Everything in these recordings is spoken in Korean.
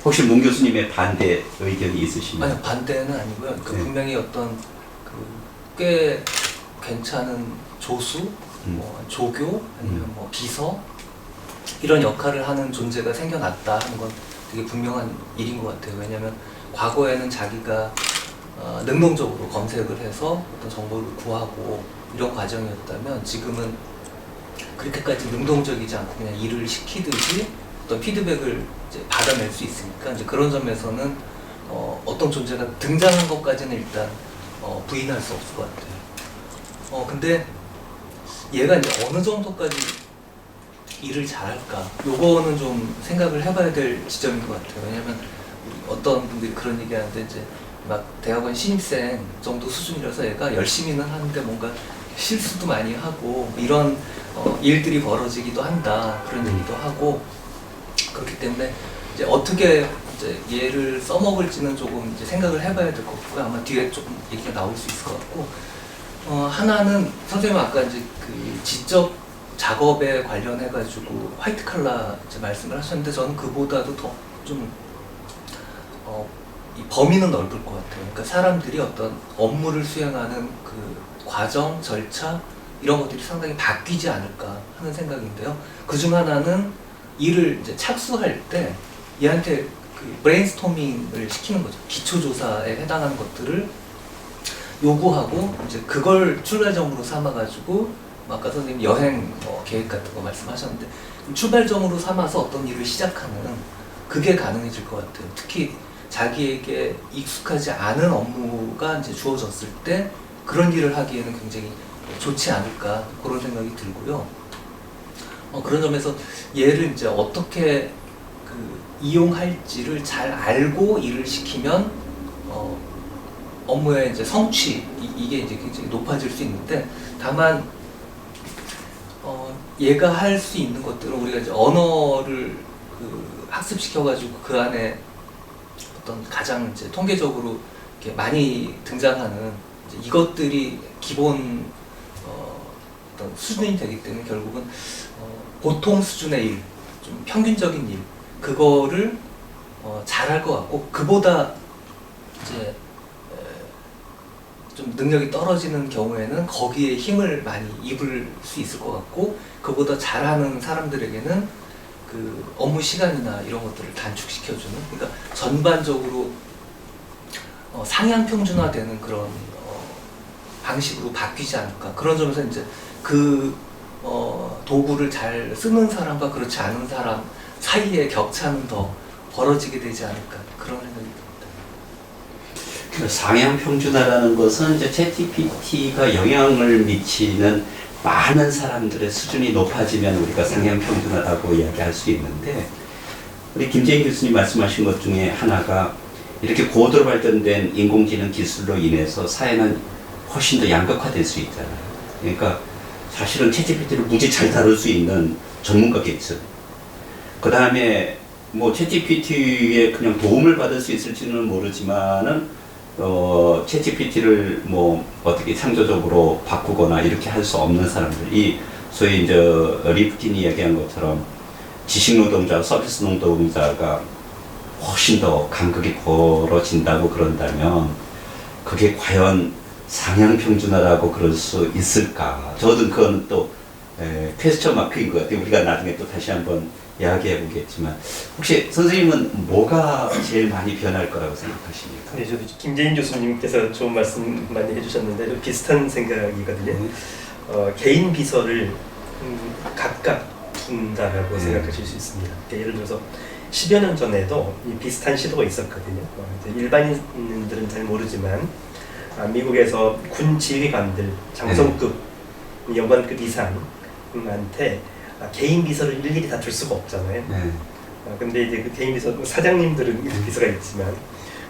혹시 문 교수님의 반대 의견이 있으시나요? 아니, 반대는 아니고요. 그 네. 분명히 어떤 꽤 괜찮은 조수, 뭐 조교, 아니면 뭐 비서 이런 역할을 하는 존재가 생겨났다 하는 건 되게 분명한 일인 것 같아요. 왜냐하면 과거에는 자기가 능동적으로 검색을 해서 어떤 정보를 구하고 이런 과정이었다면 지금은 그렇게까지 능동적이지 않고 그냥 일을 시키듯이 어떤 피드백을 이제 받아낼 수 있으니까 이제 그런 점에서는 어떤 존재가 등장한 것까지는 일단 부인할 수 없을 것 같아요. 근데 얘가 이제 어느 정도까지 일을 잘할까? 요거는 좀 생각을 해봐야 될 지점인 것 같아요. 왜냐면 어떤 분들이 그런 얘기하는데 이제 막 대학원 신입생 정도 수준이라서 얘가 열심히는 하는데 뭔가 실수도 많이 하고 이런 일들이 벌어지기도 한다 그런 얘기도 하고 그렇기 때문에 이제 어떻게 이제 얘를 써먹을지는 조금 이제 생각을 해봐야 될 것 같고요. 아마 뒤에 조금 얘기가 나올 수 있을 것 같고 하나는 선생님 아까 이제 그 지적 작업에 관련해가지고 화이트 칼라 이제 말씀을 하셨는데 저는 그보다도 더 좀 이 범위는 넓을 것 같아요. 그러니까 사람들이 어떤 업무를 수행하는 그 과정, 절차 이런 것들이 상당히 바뀌지 않을까 하는 생각인데요. 그중 하나는 일을 이제 착수할 때 얘한테 그 브레인스토밍을 시키는 거죠. 기초조사에 해당하는 것들을 요구하고 이제 그걸 출발점으로 삼아가지고 아까 선생님 여행 계획 같은 거 말씀하셨는데 출발점으로 삼아서 어떤 일을 시작하는 그게 가능해질 것 같아요. 특히 자기에게 익숙하지 않은 업무가 이제 주어졌을 때 그런 일을 하기에는 굉장히 좋지 않을까 그런 생각이 들고요. 그런 점에서 얘를 이제 어떻게 그 이용할지를 잘 알고 일을 시키면 업무의 이제 성취 이게 이제 굉장히 높아질 수 있는데 다만 얘가 할 수 있는 것들은 우리가 이제 언어를 그 학습시켜가지고 그 안에 어떤 가장 이제 통계적으로 이렇게 많이 등장하는 이제 이것들이 기본 어떤 수준이 되기 때문에 결국은 보통 수준의 일, 좀 평균적인 일 그거를 잘할 것 같고 그보다 이제 좀 능력이 떨어지는 경우에는 거기에 힘을 많이 입을 수 있을 것 같고 그보다 잘하는 사람들에게는 그 업무 시간이나 이런 것들을 단축시켜주는 그러니까 전반적으로 상향 평준화되는 그런 방식으로 바뀌지 않을까 그런 점에서 이제 그 도구를 잘 쓰는 사람과 그렇지 않은 사람 사이의 격차는 더 벌어지게 되지 않을까 그런 생각이 듭니다. 상향 평준화라는 것은 이제 챗GPT가 영향을 미치는 많은 사람들의 수준이 높아지면 우리가 상향 평준화라고 이야기할 수 있는데 우리 김재인 교수님 말씀하신 것 중에 하나가 이렇게 고도로 발전된 인공지능 기술로 인해서 사회는 훨씬 더 양극화될 수 있잖아요. 그러니까 사실은 챗GPT를 무지 잘 다룰 수 있는 전문가겠죠. 그 다음에 뭐 챗GPT에 그냥 도움을 받을 수 있을지는 모르지만은 챗GPT를 뭐 어떻게 창조적으로 바꾸거나 이렇게 할 수 없는 사람들, 이 소위 이제 리프킨이 이야기한 것처럼 지식 노동자, 서비스 노동자가 훨씬 더 간극이 벌어진다고 그런다면 그게 과연 상향 평준화라고 그럴 수 있을까? 저는 그건 또 퀘스천 마크인 것 같아요. 우리가 나중에 또 다시 한번 이야기해 보겠지만 혹시 선생님은 뭐가 제일 많이 변할 거라고 생각하십니까? 네, 저도 김재인 교수님께서 좋은 말씀 많이 해주셨는데 좀 비슷한 생각이거든요. 개인 비서를 각각 둔다라고 생각하실 수 있습니다. 그러니까 예를 들어서 10여 년 전에도 이 비슷한 시도가 있었거든요. 일반인들은 잘 모르지만 미국에서 군 지휘관들 장성급 연관급 이상한테 개인 비서를 일일이 다 줄 수가 없잖아요. 근데 이제 그 개인 비서 사장님들은 비서가 있지만,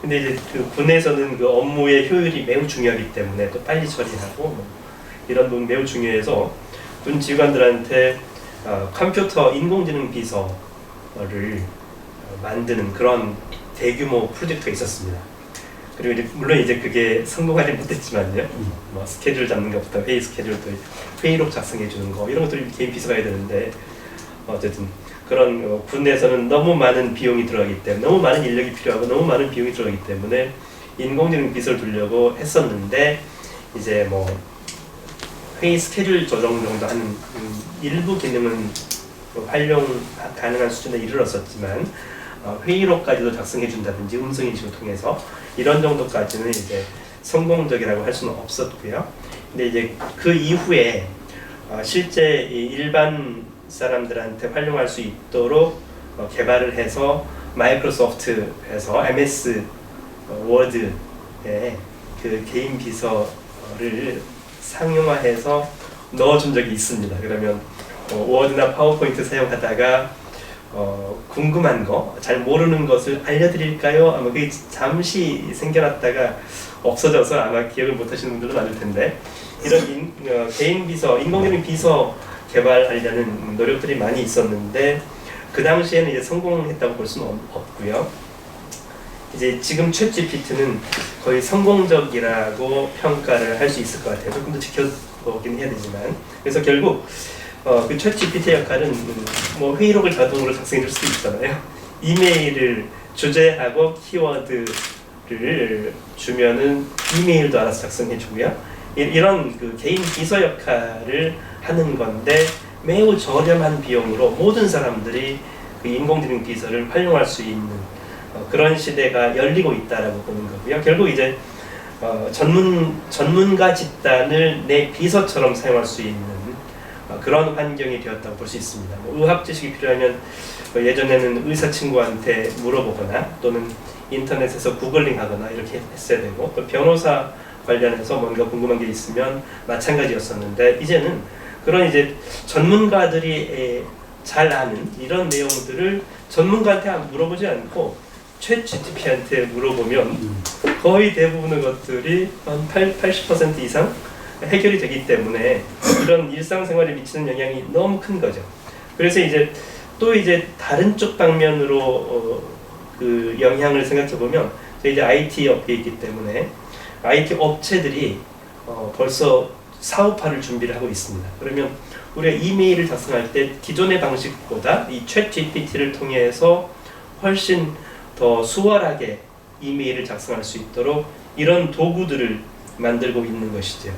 근데 이제 그 군에서는 그 업무의 효율이 매우 중요하기 때문에 또 빨리 처리하고 이런 부분 매우 중요해서 군 지휘관들한테 컴퓨터 인공지능 비서를 만드는 그런 대규모 프로젝트가 있었습니다. 그리고 이제 물론 이제 그게 성공하지 못했지만요. 뭐 스케줄 잡는 것부터 회의 스케줄도 회의록 작성해 주는 거 이런 것들이 개인 비서가 해야 되는데 어쨌든 그런 군에서는 너무 많은 비용이 들어가기 때문에 너무 많은 인력이 필요하고 너무 많은 비용이 들어가기 때문에 인공지능 비서를 두려고 했었는데 이제 뭐 회의 스케줄 조정 정도 하는 일부 기능은 활용 가능한 수준에 이르렀었지만 회의록까지도 작성해 준다든지 음성 인식을 통해서 이런 정도까지는 이제 성공적이라고 할 수는 없었고요. 근데 이제 그 이후에 실제 일반 사람들한테 활용할 수 있도록 개발을 해서 마이크로소프트에서 MS 워드에 그 개인 비서를 상용화해서 넣어준 적이 있습니다. 그러면 워드나 파워포인트 사용하다가 궁금한 거, 잘 모르는 것을 알려드릴까요? 아마 그게 잠시 생겨났다가 없어져서 아마 기억을 못하시는 분들도 많을 텐데 이런 개인 비서, 인공지능 비서 개발하려는 노력들이 많이 있었는데 그 당시에는 이제 성공했다고 볼 수는 없고요. 이제 지금 챗GPT는 거의 성공적이라고 평가를 할 수 있을 것 같아요. 조금 더 지켜보긴 해야 되지만 그래서 결국 그 챗GPT의 역할은 뭐 회의록을 자동으로 작성해 줄 수도 있잖아요. 이메일을 주제하고 키워드를 주면은 이메일도 알아서 작성해 주고요. 이런 그 개인 비서 역할을 하는 건데 매우 저렴한 비용으로 모든 사람들이 그 인공지능 비서를 활용할 수 있는 그런 시대가 열리고 있다라고 보는 거고요. 결국 이제 전문가 집단을 내 비서처럼 사용할 수 있는 그런 환경이 되었다고 볼 수 있습니다. 뭐 의학 지식이 필요하면 예전에는 의사 친구한테 물어보거나 또는 인터넷에서 구글링하거나 이렇게 했어야 되고 또 변호사 관련해서 뭔가 궁금한 게 있으면 마찬가지였었는데 이제는 그런 이제 전문가들이 잘 아는 이런 내용들을 전문가한테 물어보지 않고 챗GPT한테 물어보면 거의 대부분의 것들이 한 80% 이상 해결이 되기 때문에 이런 일상생활에 미치는 영향이 너무 큰 거죠. 그래서 이제 또 이제 다른 쪽 방면으로 그 영향을 생각해 보면 이제 IT 업계에 있기 때문에 IT 업체들이 벌써 사업화를 준비를 하고 있습니다. 그러면 우리가 이메일을 작성할 때 기존의 방식보다 이 챗GPT를 통해서 훨씬 더 수월하게 이메일을 작성할 수 있도록 이런 도구들을 만들고 있는 것이죠.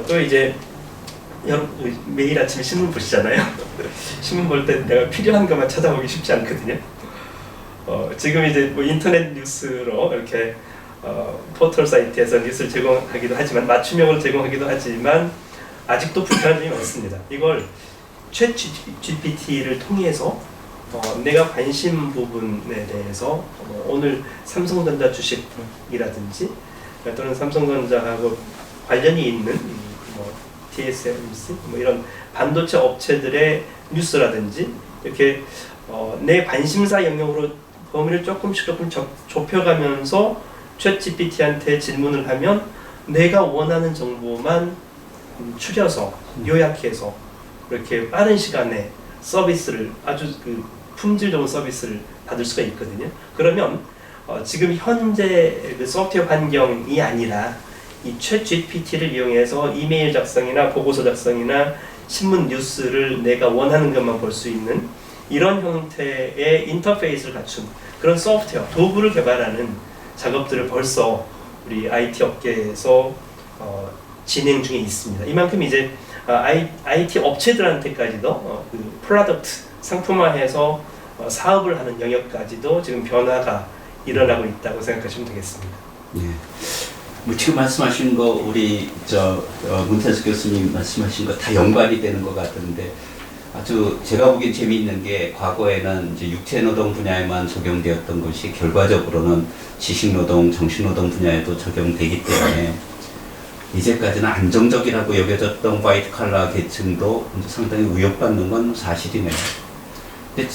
또 이제 매일 아침에 신문 보시잖아요. 신문 볼 때 내가 필요한 것만 찾아보기 쉽지 않거든요. 지금 이제 뭐 인터넷 뉴스로 이렇게 포털 사이트에서 뉴스를 제공하기도 하지만 맞춤형으로 제공하기도 하지만 아직도 불편한 점이 많습니다. 이걸 챗GPT를 통해서 내가 관심 부분에 대해서 오늘 삼성전자 주식이라든지 또는 삼성전자하고 관련이 있는 뭐 TSMC 뭐 이런 반도체 업체들의 뉴스라든지 이렇게 내 관심사 영역으로 범위를 조금씩 좁혀가면서 챗GPT한테 질문을 하면 내가 원하는 정보만 추려서 요약해서 이렇게 빠른 시간에 서비스를 아주 그 품질 좋은 서비스를 받을 수가 있거든요. 그러면 지금 현재 그 소프트웨어 환경이 아니라 이 챗GPT를 이용해서 이메일 작성이나 보고서 작성이나 신문 뉴스를 내가 원하는 것만 볼 수 있는 이런 형태의 인터페이스를 갖춘 그런 소프트웨어 도구를 개발하는 작업들을 벌써 우리 IT 업계에서 진행 중에 있습니다. 이만큼 이제 IT 업체들한테까지도 그 프로덕트 상품화해서 사업을 하는 영역까지도 지금 변화가 일어나고 있다고 생각하시면 되겠습니다. 예. 뭐 지금 말씀하신 거 우리 문태석 교수님 말씀하신 거 다 연관이 되는 것 같은데 아주 제가 보기엔 재미있는 게 과거에는 이제 육체노동 분야에만 적용되었던 것이 결과적으로는 지식노동, 정신노동 분야에도 적용되기 때문에 이제까지는 안정적이라고 여겨졌던 화이트 칼라 계층도 상당히 위협받는 건 사실이네요. 근데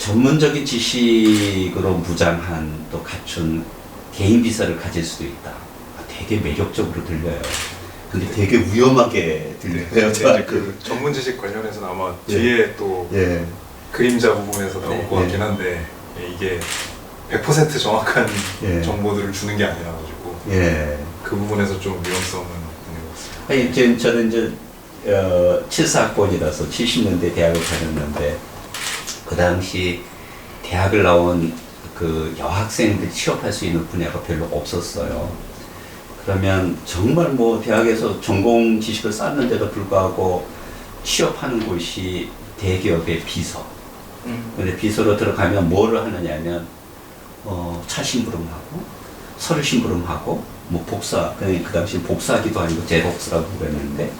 전문적인 지식으로 무장한 또 갖춘 개인 비서를 가질 수도 있다. 되게 매력적으로 들려요. 근데 되게 위험하게 들려요. 네, 그 전문 지식 관련해서는 아마 뒤에 또 그림자 부분에서 나올 것 같긴 한데 이게 100% 정확한 정보들을 주는 게 아니라 가지고 그 부분에서 좀 위험성은 있는 것 같습니다. 아니, 지금 저는 이제 74학번이라서 70년대 대학을 다녔는데 그 당시 대학을 나온 그 여학생들이 취업할 수 있는 분야가 별로 없었어요. 그러면 정말 뭐 대학에서 전공 지식을 쌓는데도 불구하고 취업하는 곳이 대기업의 비서. 근데 비서로 들어가면 뭐를 하느냐면 차 심부름하고 서류 심부름하고 뭐 복사, 그 당시 복사기도 아니고 제복스라고 그랬는데,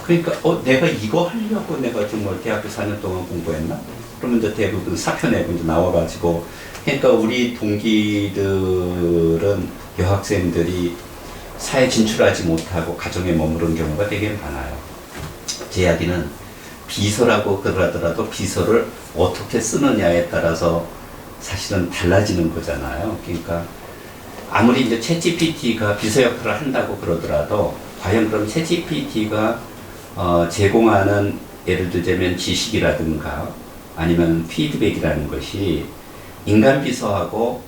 그러니까 내가 이거 하려고 내가 정말 대학교 4년 동안 공부했나? 그러면 이제 대부분 사표 내고 이제 나와가지고, 그러니까 우리 동기들은 여학생들이 사회 진출하지 못하고 가정에 머무른 경우가 되게 많아요. 제 이야기는 비서라고 그러더라도 비서를 어떻게 쓰느냐에 따라서 사실은 달라지는 거잖아요. 그러니까 아무리 이제 챗GPT가 비서 역할을 한다고 그러더라도 과연 그럼 챗GPT가 제공하는 예를 들자면 지식이라든가 아니면 피드백이라는 것이 인간 비서하고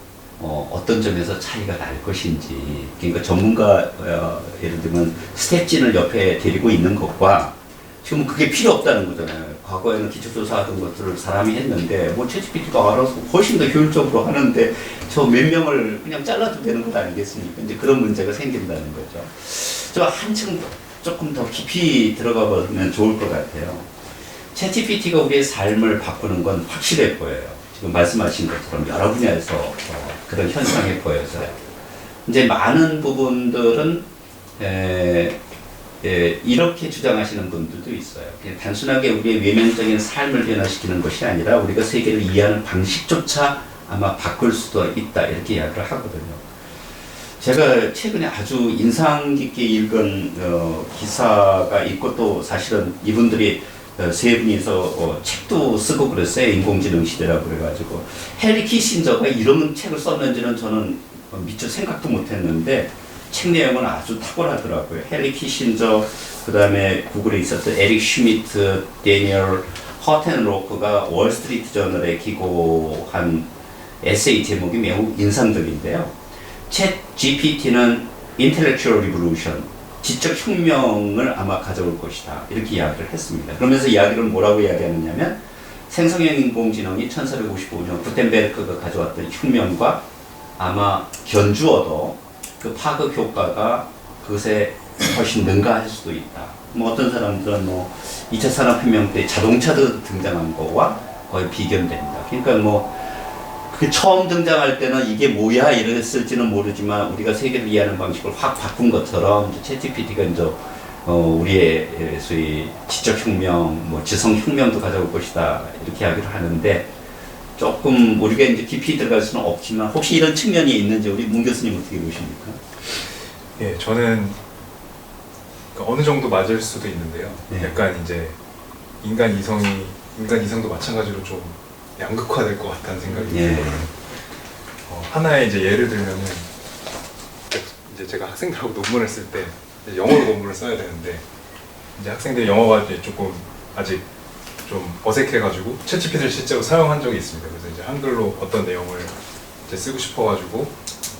어떤 점에서 차이가 날 것인지, 그러니까 전문가 예를 들면 스텝진을 옆에 데리고 있는 것과 지금 그게 필요 없다는 거잖아요. 과거에는 기초조사 하던 것들을 사람이 했는데 뭐 챗GPT가 알아서 훨씬 더 효율적으로 하는데 저 몇 명을 그냥 잘라도 되는 것 아니겠습니까? 이제 그런 문제가 생긴다는 거죠. 저 한층 조금 더 깊이 들어가 보면 좋을 것 같아요. 챗GPT가 우리의 삶을 바꾸는 건 확실해 보여요. 지금 말씀하신 것처럼 여러 분야에서 그런 현상이 보여서요. 이제 많은 부분들은 이렇게 주장하시는 분들도 있어요. 그냥 단순하게 우리의 외면적인 삶을 변화시키는 것이 아니라 우리가 세계를 이해하는 방식조차 아마 바꿀 수도 있다, 이렇게 이야기를 하거든요. 제가 최근에 아주 인상 깊게 읽은 기사가 있고, 또 사실은 이분들이 세 분이서 책도 쓰고 그랬어요. 인공지능 시대라고 그래가지고. 헨리 키신저가 이런 책을 썼는지는 저는 미처 생각도 못했는데 책 내용은 아주 탁월하더라고요. 헨리 키신저, 그 다음에 구글에 있었던 에릭 슈미트, 데니얼 허텐로크가 월스트리트 저널에 기고한 에세이 제목이 매우 인상적인데요. 챗 GPT는 intellectual revolution, 지적 혁명을 아마 가져올 것이다, 이렇게 이야기를 했습니다. 그러면서 이야기를 뭐라고 이야기하느냐면 생성형 인공지능이 1455년 구텐베르크가 가져왔던 혁명과 아마 견주어도 그 파급 효과가 그것에 훨씬 능가할 수도 있다. 뭐 어떤 사람들은 뭐 2차 산업혁명 때 자동차도 등장한 거와 거의 비견된다. 그러니까 뭐 그 처음 등장할 때는 이게 뭐야 이랬을지는 모르지만 우리가 세계를 이해하는 방식을 확 바꾼 것처럼 챗GPT가 이제 우리의 소위 지적혁명, 뭐 지성혁명도 가져올 것이다, 이렇게 이야기를 하는데, 조금 우리가 이제 깊이 들어갈 수는 없지만 혹시 이런 측면이 있는지 우리 문 교수님 어떻게 보십니까? 예, 저는 어느 정도 맞을 수도 있는데요. 네. 약간 이제 인간 이성도 마찬가지로 좀 양극화될 것 같다는 생각이 들어요. 하나의 이제 예를 들면은 이제 제가 학생들하고 논문을 쓸 때 영어로 논문을 써야 되는데 이제 학생들이 영어가 이제 조금 아직 좀 어색해가지고 챗GPT를 실제로 사용한 적이 있습니다. 그래서 이제 한글로 어떤 내용을 이제 쓰고 싶어가지고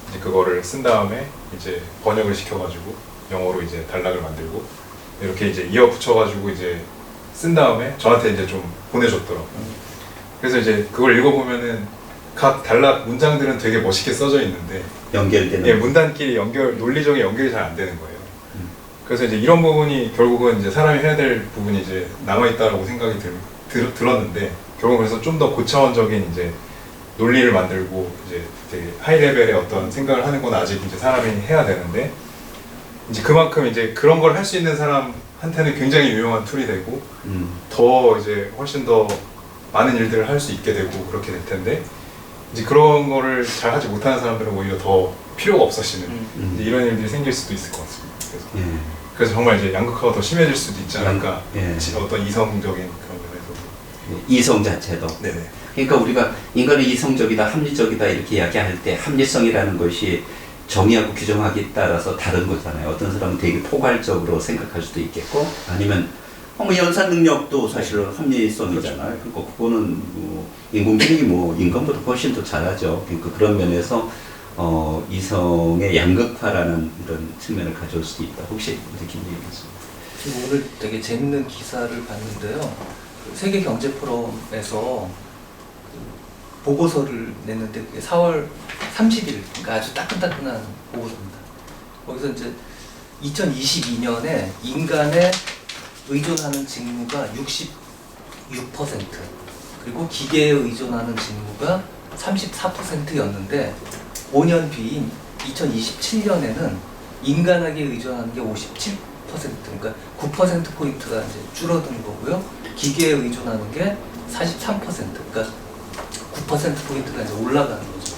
이제 그거를 쓴 다음에 이제 번역을 시켜가지고 영어로 이제 단락을 만들고 이렇게 이제 이어 붙여가지고 이제 쓴 다음에 저한테 이제 좀 보내줬더라고요. 그래서 이제 그걸 읽어보면은 각 단락 문장들은 되게 멋있게 써져 있는데 연결되는, 예, 문단끼리 논리적인 연결이 잘 안 되는 거예요. 그래서 이제 이런 부분이 결국은 이제 사람이 해야 될 부분이 이제 남아있다라고 생각이 들었는데, 결국은 그래서 좀 더 고차원적인 이제 논리를 만들고 이제 되게 하이 레벨의 어떤 생각을 하는 건 아직 이제 사람이 해야 되는데, 이제 그만큼 이제 그런 걸 할 수 있는 사람한테는 굉장히 유용한 툴이 되고, 더 이제 훨씬 더 많은 일들을 할 수 있게 되고 그렇게 될 텐데, 이제 그런 거를 잘 하지 못하는 사람들은 오히려 더 필요가 없어지는 이제 이런 일들이 생길 수도 있을 것 같습니다. 그래서 정말 이제 양극화가 더 심해질 수도 있지 않을까. 어떤 이성적인 그런 면에서도. 이성 자체도. 네네. 그러니까 우리가 인간은 이성적이다, 합리적이다 이렇게 이야기할 때 합리성이라는 것이 정의하고 규정하기에 따라서 다른 거잖아요. 어떤 사람은 되게 포괄적으로 생각할 수도 있겠고, 아니면 뭐 연산 능력도 사실은 합리성이잖아요. 그러니까 그거는 뭐 인공지능이 뭐 인간보다 훨씬 더 잘하죠. 그러니까 그런 면에서 이성의 양극화라는 이런 측면을 가져올 수도 있다. 혹시 김재인 교수? 지금 오늘 되게 재밌는 기사를 봤는데요. 그 세계 경제 포럼에서 보고서를 냈는데 그게 4월 30일, 그러니까 아주 따끈따끈한 보고서입니다. 거기서 이제 2022년에 인간에 의존하는 직무가 66%, 그리고 기계에 의존하는 직무가 34%였는데 5년 뒤인 2027년에는 인간에게 의존하는 게 57%, 그러니까 9%포인트가 이제 줄어든 거고요. 기계에 의존하는 게 43%, 그러니까 9%포인트가 이제 올라가는 거죠.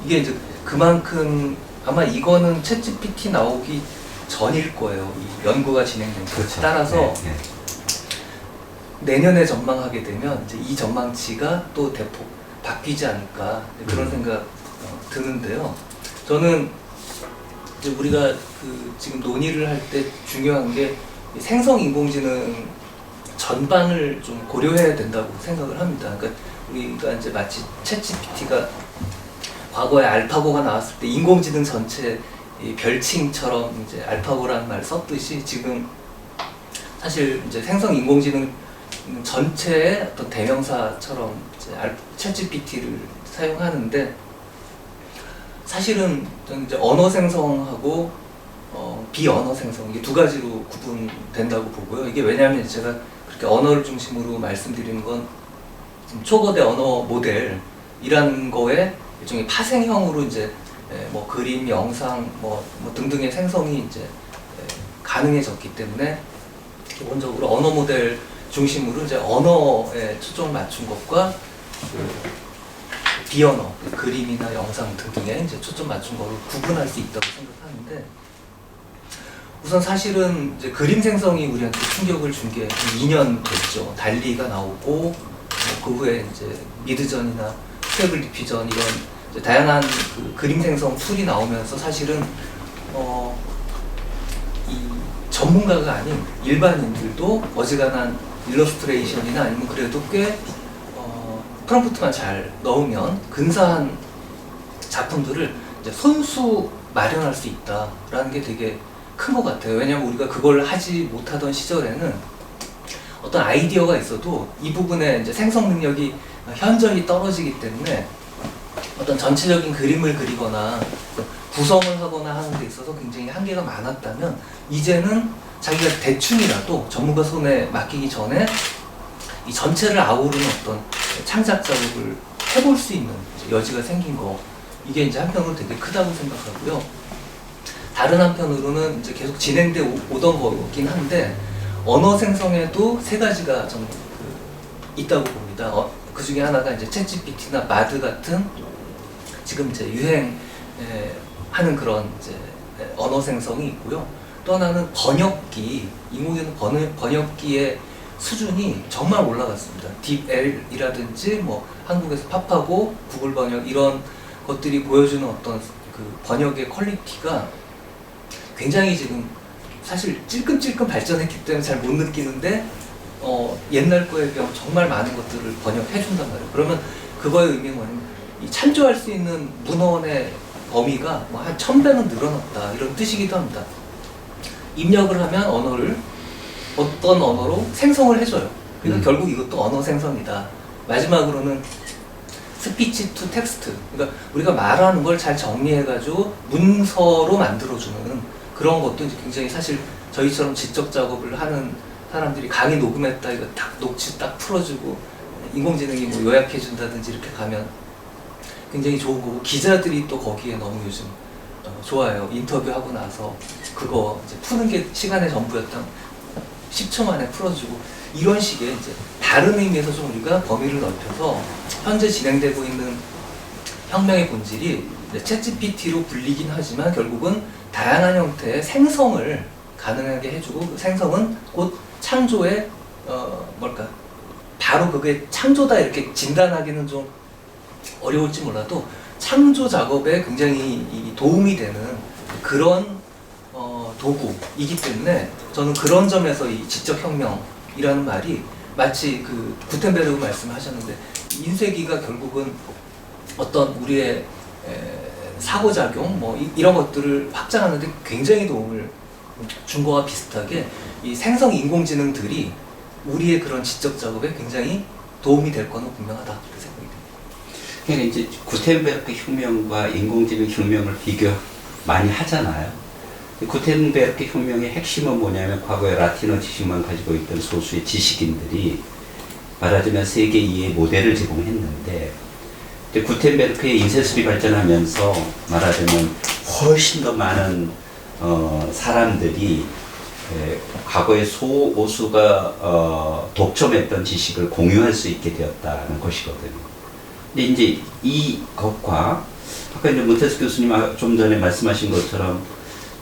이게 이제 그만큼 아마 이거는 챗GPT 나오기 전일 거예요. 이 연구가 진행된 거. 그렇죠. 따라서 네. 내년에 전망하게 되면 이제 이 전망치가 또 대폭 바뀌지 않을까 그런 생각 드는데요. 저는 이제 우리가 그 지금 논의를 할 때 중요한 게 생성 인공지능 전반을 좀 고려해야 된다고 생각을 합니다. 그러니까 우리가 이제 마치 챗GPT가 과거에 알파고가 나왔을 때 인공지능 전체 이 별칭처럼 이제 알파고라는 말 썼듯이 지금 사실 이제 생성 인공지능 전체의 어떤 대명사처럼 이제 챗GPT를 사용하는데 사실은 저는 이제 언어 생성하고 비언어 생성 이게 두 가지로 구분된다고 보고요. 이게 왜냐하면 제가 그렇게 언어를 중심으로 말씀드리는 건 초거대 언어 모델이라는 거에 일종의 파생형으로 이제 뭐 그림, 영상 뭐 등등의 생성이 이제 가능해졌기 때문에 기본적으로 언어 모델 중심으로 이제 언어에 초점을 맞춘 것과 그 비언어, 그림이나 영상 등등에 이제 초점 맞춘 거를 구분할 수 있다고 생각하는데 우선 사실은 이제 그림 생성이 우리한테 충격을 준 게 2년 됐죠. 달리가 나오고 그 후에 이제 미드전이나 스테이블 디퓨전 이런 이제 다양한 그 그림 생성 툴이 나오면서 사실은 이 전문가가 아닌 일반인들도 어지간한 일러스트레이션이나 아니면 그래도 꽤 프롬프트만 잘 넣으면 근사한 작품들을 이제 손수 마련할 수 있다라는 게 되게 큰 것 같아요. 왜냐하면 우리가 그걸 하지 못하던 시절에는 어떤 아이디어가 있어도 이 부분에 이제 생성 능력이 현저히 떨어지기 때문에 어떤 전체적인 그림을 그리거나 구성을 하거나 하는 데 있어서 굉장히 한계가 많았다면 이제는 자기가 대충이라도 전문가 손에 맡기기 전에 이 전체를 아우르는 어떤 창작 작업을 해볼 수 있는 여지가 생긴 거 이게 이제 한편으로 되게 크다고 생각하고요. 다른 한편으로는 이제 계속 진행돼 오던 거긴 한데 언어 생성에도 세 가지가 저는 있다고 봅니다. 그 중에 하나가 이제 챗GPT나 마드 같은 지금 이제 유행하는 그런 이제 언어 생성이 있고요. 또 하나는 번역기, 인공지능 번역기의 수준이 정말 올라갔습니다. 딥L이라든지 뭐 한국에서 팝하고 구글 번역 이런 것들이 보여주는 어떤 그 번역의 퀄리티가 굉장히 지금 사실 찔끔찔끔 발전했기 때문에 잘 못 느끼는데 옛날 거에 비하면 정말 많은 것들을 번역해 준단 말이에요. 그러면 그거의 의미는 뭐냐면 이 참조할 수 있는 문헌의 범위가 뭐 한 1000배는 늘어났다 이런 뜻이기도 합니다. 입력을 하면 언어를 어떤 언어로 생성을 해줘요. 그러니까 결국 이것도 언어 생성이다. 마지막으로는 스피치 투 텍스트. 그러니까 우리가 말하는 걸 잘 정리해가지고 문서로 만들어주는 그런 것도 이제 굉장히 사실 저희처럼 지적 작업을 하는 사람들이 강의 녹음했다 이거 딱 녹취 딱 풀어주고 인공지능이 뭐 요약해준다든지 이렇게 가면 굉장히 좋은 거고 기자들이 또 거기에 너무 요즘 좋아요. 인터뷰하고 나서 그거 이제 푸는 게 시간의 전부였다. 10초 만에 풀어주고 이런 식의 이제 다른 의미에서 좀 우리가 범위를 넓혀서 현재 진행되고 있는 혁명의 본질이 챗GPT로 불리긴 하지만 결국은 다양한 형태의 생성을 가능하게 해주고 그 생성은 곧 창조의 바로 그게 창조다 이렇게 진단하기는 좀 어려울지 몰라도 창조 작업에 굉장히 도움이 되는 그런 도구이기 때문에 저는 그런 점에서 이 지적 혁명이라는 말이 마치 그 구텐베르그 말씀하셨는데 인쇄기가 결국은 어떤 우리의 사고작용 뭐 이런 것들을 확장하는 데 굉장히 도움을 준 거와 비슷하게 이 생성 인공지능들이 우리의 그런 지적 작업에 굉장히 도움이 될 거는 분명하다 이렇게 생각이 됩니다. 그러니까 이제 구텐베르크 혁명과 인공지능 혁명을 비교 많이 하잖아요. 구텐베르크 혁명의 핵심은 뭐냐면 과거에 라틴어 지식만 가지고 있던 소수의 지식인들이 말하자면 세계 2의 모델을 제공했는데, 구텐베르크의 인쇄술이 발전하면서 말하자면 훨씬 더 많은 사람들이 과거의 소오수가 독점했던 지식을 공유할 수 있게 되었다는 것이거든요. 근데 이제 이것과 아까 이제 몬테스 교수님 좀 전에 말씀하신 것처럼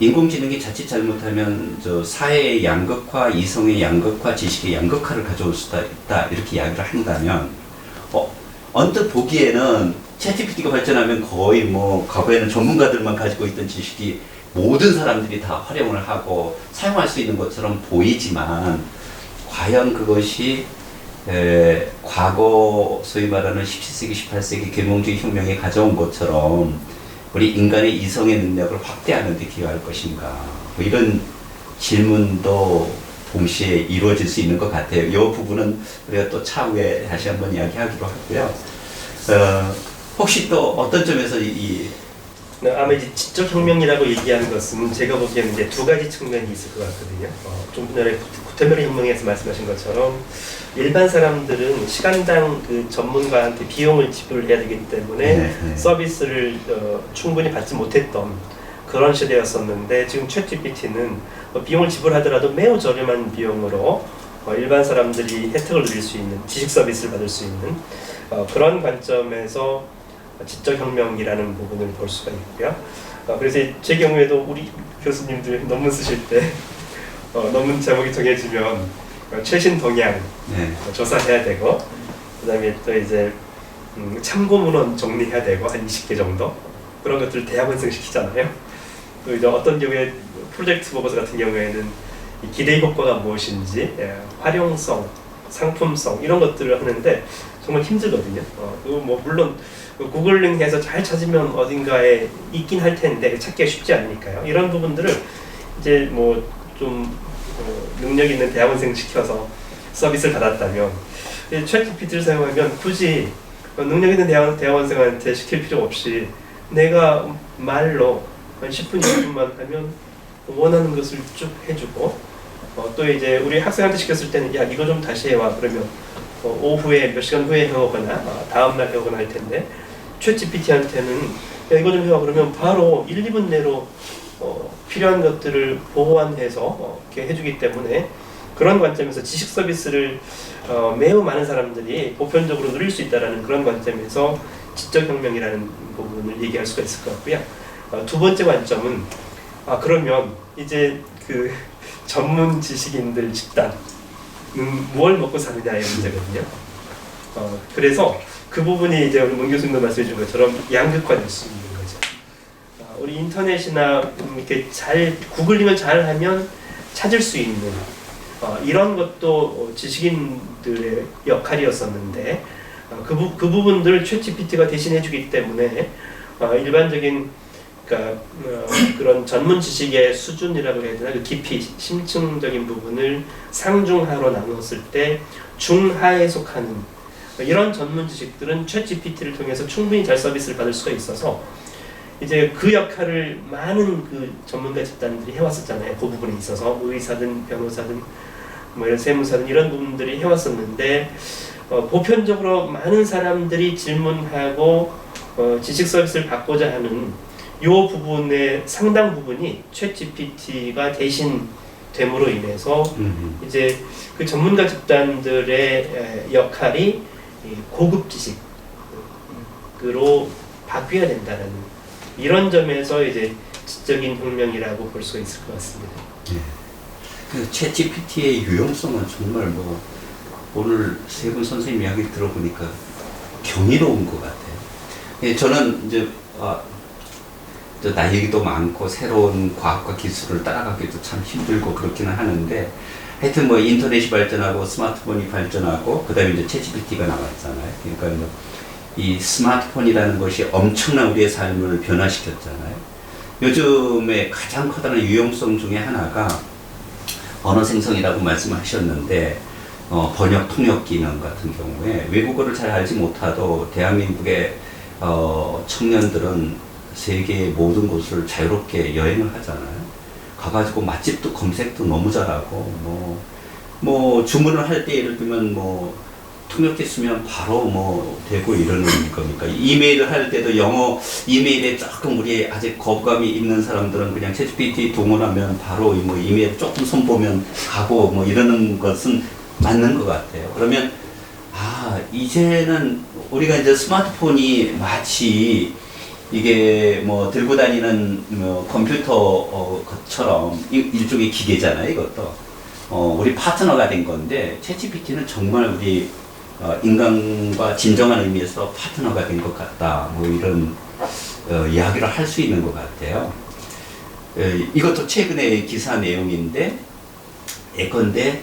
인공지능이 자칫 잘못하면 사회의 양극화, 이성의 양극화, 지식의 양극화를 가져올 수도 있다 이렇게 이야기를 한다면 언뜻 보기에는 챗GPT가 발전하면 거의 뭐 과거에는 전문가들만 가지고 있던 지식이 모든 사람들이 다 활용을 하고 사용할 수 있는 것처럼 보이지만 과연 그것이 과거 소위 말하는 17세기, 18세기 계몽주의 혁명에 가져온 것처럼 우리 인간의 이성의 능력을 확대하는 데 기여할 것인가, 뭐 이런 질문도 동시에 이루어질 수 있는 것 같아요. 이 부분은 우리가 또 차후에 다시 한번 이야기하기로 하고요. 혹시 또 어떤 점에서 아마 이제 지적 혁명이라고 얘기하는 것은 제가 보기에는 이제 두 가지 측면이 있을 것 같거든요. 좀 전에 구텐베르크 혁명에서 말씀하신 것처럼 일반 사람들은 시간당 그 전문가한테 비용을 지불해야 되기 때문에 서비스를 충분히 받지 못했던 그런 시대였었는데, 지금 챗GPT는 비용을 지불하더라도 매우 저렴한 비용으로 일반 사람들이 혜택을 누릴 수 있는 지식 서비스를 받을 수 있는 그런 관점에서 지적 혁명이라는 부분을 볼 수가 있고요. 그래서 제 경우에도 우리 교수님들 논문 쓰실 때 논문 제목이 정해지면 최신 동향 조사해야 되고, 그다음에 또 이제 참고 문헌 정리해야 되고 한 20개 정도 그런 것들을 대학원생 시키잖아요. 또 이제 어떤 경우에 프로젝트 보고서 같은 경우에는 이 기대 효과가 무엇인지, 활용성, 상품성 이런 것들을 하는데 정말 힘들거든요. 뭐 물론 구글링해서 잘 찾으면 어딘가에 있긴 할 텐데 찾기가 쉽지 않으니까요. 이런 부분들을 이제 뭐 좀 능력 있는 대학원생 시켜서 서비스를 받았다면, 챗GPT를 사용하면 굳이 능력 있는 대학원생한테 시킬 필요 없이 내가 말로 한 10분, 20분만 하면 원하는 것을 쭉 해주고, 또 이제 우리 학생한테 시켰을 때는 야 이거 좀 다시 해와 그러면 오후에 몇 시간 후에 해오거나 다음날 해오거나 할 텐데, 챗GPT한테는 야 이거 좀 해와 그러면 바로 1, 2분 내로 필요한 것들을 보완해서 이렇게 해주기 때문에, 그런 관점에서 지식 서비스를 매우 많은 사람들이 보편적으로 누릴 수 있다는 그런 관점에서 지적 혁명이라는 부분을 얘기할 수가 있을 것 같고요. 두 번째 관점은 그러면 이제 그 전문 지식인들 집단은 뭘 먹고 사느냐의 문제거든요. 그래서 그 부분이 이제 우리 문 교수님도 말씀해 준 것처럼 양극화될 수 있는 거죠. 우리 인터넷이나 이렇게 잘 구글링을 잘 하면 찾을 수 있는 이런 것도 지식인들의 역할이었었는데, 그 부분들을 챗GPT가 대신해 주기 때문에 일반적인 그러니까 그런 전문 지식의 수준이라고 해야 되나, 그 깊이 심층적인 부분을 상중하로 나눴을 때 중하에 속하는 이런 전문 지식들은 챗GPT를 통해서 충분히 잘 서비스를 받을 수가 있어서 이제 그 역할을 많은 그 전문가 집단들이 해왔었잖아요. 그 부분에 있어서 의사든 변호사든 뭐 이런 세무사든 이런 부분들이 해왔었는데, 보편적으로 많은 사람들이 질문하고 지식 서비스를 받고자 하는 이 부분의 상당 부분이 챗GPT가 대신 됨으로 인해서 이제 그 전문가 집단들의 역할이 고급 지식으로 바뀌어야 된다는 이런 점에서 이제 지적인 혁명이라고 볼 수 있을 것 같습니다. 그 챗GPT의 유용성은 정말 뭐 오늘 세 분 선생님 이야기 들어보니까 경이로운 것 같아요. 저는 이제 나이도 많고 새로운 과학과 기술을 따라가기도 참 힘들고 그렇기는 하는데, 하여튼 뭐 인터넷이 발전하고 스마트폰이 발전하고 그다음에 이제 챗GPT가 나왔잖아요. 그러니까 이 스마트폰이라는 것이 엄청난 우리의 삶을 변화시켰잖아요. 요즘에 가장 커다란 유용성 중에 하나가 언어 생성이라고 말씀하셨는데, 번역 통역 기능 같은 경우에 외국어를 잘 알지 못하도 대한민국의 청년들은 세계의 모든 곳을 자유롭게 여행을 하잖아요. 가가지고 맛집도 검색도 너무 잘하고 뭐 주문을 할 때 예를 들면 뭐 통역기 쓰면 바로 뭐 되고 이러는 거니까 이메일을 할 때도 영어 이메일에 조금 우리 아직 거부감이 있는 사람들은 그냥 챗GPT 동원하면 바로 뭐 이메일 조금 손보면 가고 뭐 이러는 것은 맞는 것 같아요. 그러면 이제는 우리가 이제 스마트폰이 마치 이게 뭐 들고 다니는 뭐 컴퓨터 것처럼 일종의 기계잖아요. 이것도 우리 파트너가 된 건데 챗GPT는 정말 우리 인간과 진정한 의미에서 파트너가 된 것 같다. 뭐 이런 이야기를 할 수 있는 것 같아요. 이것도 최근의 기사 내용인데 예컨대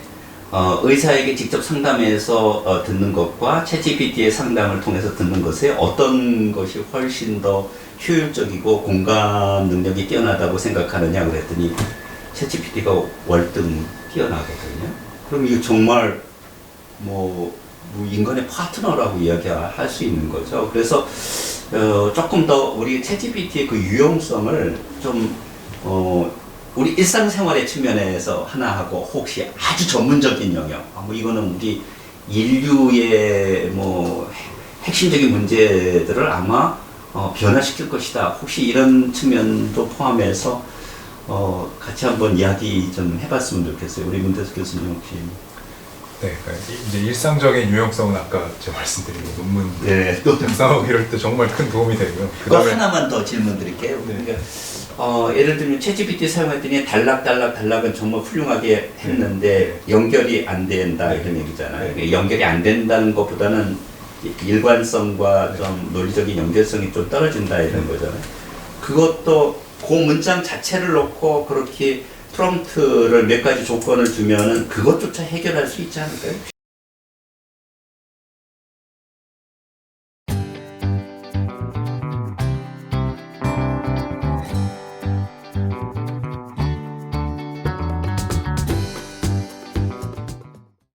의사에게 직접 상담해서 듣는 것과 챗GPT의 상담을 통해서 듣는 것에 어떤 것이 훨씬 더 효율적이고 공감 능력이 뛰어나다고 생각하느냐 그랬더니 챗GPT가 월등 뛰어나거든요. 그럼 이거 정말 뭐 인간의 파트너라고 이야기할 수 있는 거죠. 그래서 조금 더 우리 챗GPT의 그 유용성을 좀 우리 일상생활의 측면에서 하나 하고 혹시 아주 전문적인 영역, 뭐 이거는 우리 인류의 뭐 핵심적인 문제들을 아마 변화시킬 것이다. 혹시 이런 측면도 포함해서 같이 한번 이야기 좀 해봤으면 좋겠어요. 우리 문태수 교수님 혹시. 네, 이제 일상적인 유용성은 아까 제가 말씀드린 논문 작성하고 이럴 때 정말 큰 도움이 되고요. 그거 하나만 더 질문 드릴게요. 그러니까 예를 들면 챗GPT 사용했더니 단락은 정말 훌륭하게 했는데 연결이 안 된다 이런 얘기잖아요. 연결이 안 된다는 것보다는 일관성과 좀 논리적인 연결성이 좀 떨어진다 이런 거잖아요. 그것도 그 문장 자체를 놓고 그렇게 프롬프트를 몇 가지 조건을 주면은 그것조차 해결할 수 있지 않을까요?